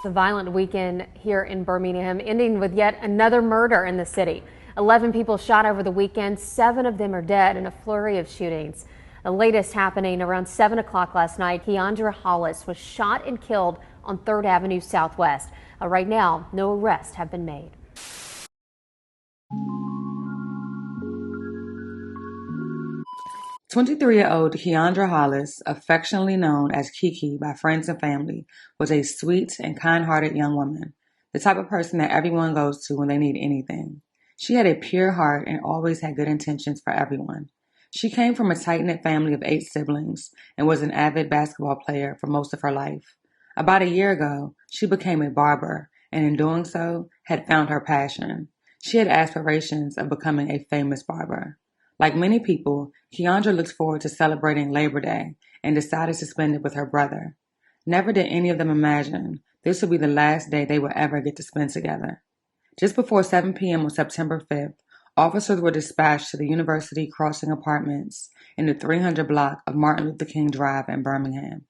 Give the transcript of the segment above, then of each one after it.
The violent weekend here in Birmingham ending with yet another murder in the city. 11 people shot over the weekend. 7 of them are dead in a flurry of shootings. The latest happening around 7 o'clock last night. Keondra Hollis was shot and killed on 3rd Avenue Southwest. Right now, no arrests have been made. "23-year-old Keondra Hollis, affectionately known as Kiki by friends and family, was a sweet and kind-hearted young woman, the type of person that everyone goes to when they need anything. She had a pure heart and always had good intentions for everyone. She came from a tight-knit family of 8 siblings and was an avid basketball player for most of her life. About a year ago, she became a barber, and in doing so, had found her passion. She had aspirations of becoming a famous barber. Like many people, Keandra looked forward to celebrating Labor Day and decided to spend it with her brother. Never did any of them imagine this would be the last day they would ever get to spend together. Just before 7 p.m. on September 5th, officers were dispatched to the University Crossing Apartments in the 300 block of Martin Luther King Drive in Birmingham.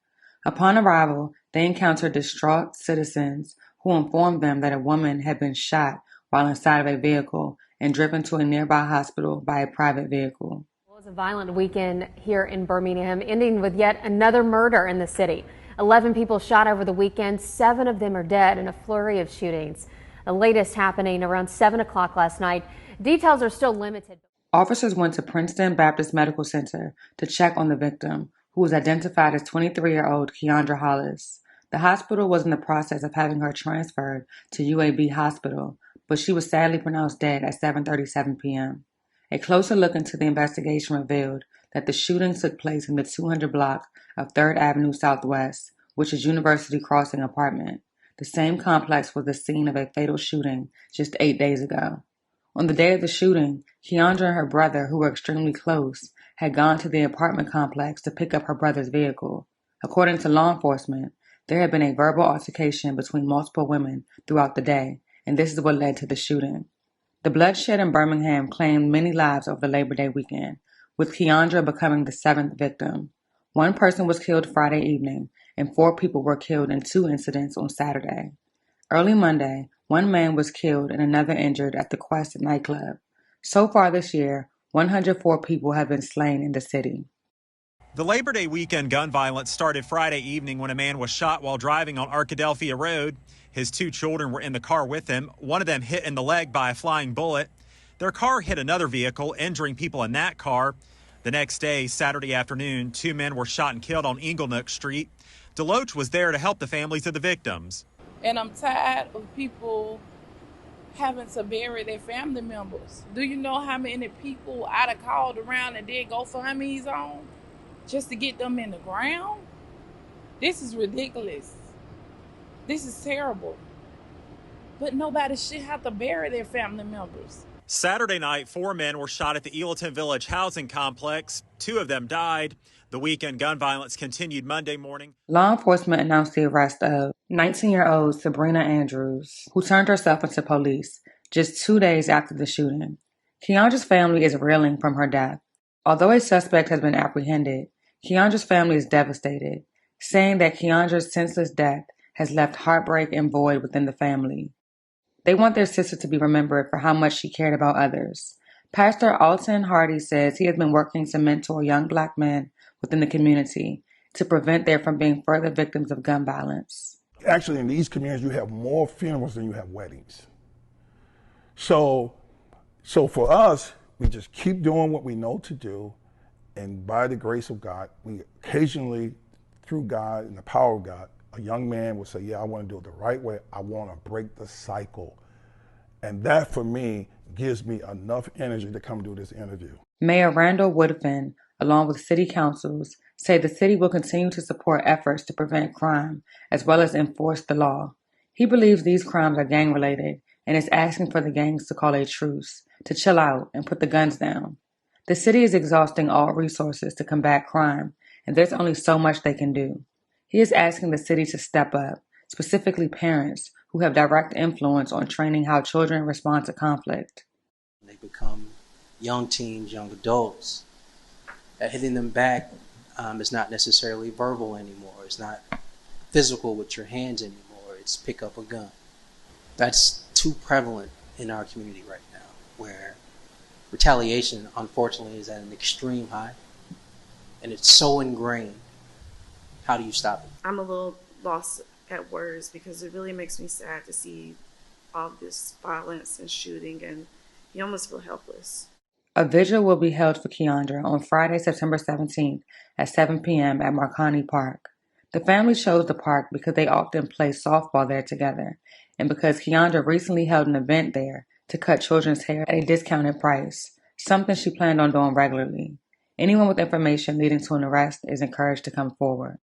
Upon arrival, they encountered distraught citizens who informed them that a woman had been shot while inside of a vehicle and driven to a nearby hospital by a private vehicle. It was a violent weekend here in Birmingham, ending with yet another murder in the city. 11 people shot over the weekend. 7 of them are dead in a flurry of shootings. The latest happening around 7 o'clock last night. Details are still limited. Officers went to Princeton Baptist Medical Center to check on the victim, who was identified as 23-year-old Keondra Hollis. The hospital was in the process of having her transferred to UAB Hospital, but she was sadly pronounced dead at 7:37 p.m. A closer look into the investigation revealed that the shooting took place in the 200 block of 3rd Avenue Southwest, which is University Crossing Apartment. The same complex was the scene of a fatal shooting just 8 days ago. On the day of the shooting, Keandra and her brother, who were extremely close, had gone to the apartment complex to pick up her brother's vehicle. According to law enforcement, there had been a verbal altercation between multiple women throughout the day, and this is what led to the shooting. The bloodshed in Birmingham claimed many lives over the Labor Day weekend, with Keandra becoming the 7th victim. 1 person was killed Friday evening, and 4 people were killed in 2 incidents on Saturday. Early Monday, 1 man was killed and another injured at the Quest nightclub. So far this year, 104 people have been slain in the city. The Labor Day weekend gun violence started Friday evening when a man was shot while driving on Arkadelphia Road. His 2 children were in the car with him, one of them hit in the leg by a flying bullet. Their car hit another vehicle, injuring people in that car. The next day, Saturday afternoon, 2 men were shot and killed on Inglenook Street. Deloach was there to help the families of the victims. And I'm tired of people having to bury their family members. Do you know how many people I'd have called around and did GoFundMe's on just to get them in the ground? This is ridiculous. This is terrible. But nobody should have to bury their family members. Saturday night, 4 men were shot at the Eagleton Village housing complex. 2 of them died. The weekend gun violence continued Monday morning. Law enforcement announced the arrest of 19-year-old Sabrina Andrews, who turned herself into police just 2 days after the shooting. Keondra's family is reeling from her death. Although a suspect has been apprehended, Keondra's family is devastated, saying that Keondra's senseless death has left heartbreak and void within the family. They want their sister to be remembered for how much she cared about others. Pastor Alton Hardy says he has been working to mentor young Black men within the community to prevent them from being further victims of gun violence. Actually, in these communities, you have more funerals than you have weddings. So for us, we just keep doing what we know to do, and by the grace of God, we occasionally, through God and the power of God, a young man will say, yeah, I want to do it the right way. I want to break the cycle. And that, for me, gives me enough energy to come do this interview. Mayor Randall Woodfin, along with city councils, say the city will continue to support efforts to prevent crime as well as enforce the law. He believes these crimes are gang-related and is asking for the gangs to call a truce, to chill out and put the guns down. The city is exhausting all resources to combat crime, and there's only so much they can do. He is asking the city to step up, specifically parents who have direct influence on training how children respond to conflict. They become young teens, young adults. Hitting them back is not necessarily verbal anymore. It's not physical with your hands anymore. it's pick up a gun. That's too prevalent in our community right now, where retaliation, unfortunately, is at an extreme high, and it's so ingrained. How do you stop it? I'm a little lost at words because it really makes me sad to see all this violence and shooting, and you almost feel helpless. A vigil will be held for Keondra on Friday, September 17th at 7 p.m. at Marconi Park. The family chose the park because they often play softball there together, and because Keondra recently held an event there to cut children's hair at a discounted price, something she planned on doing regularly. Anyone with information leading to an arrest is encouraged to come forward.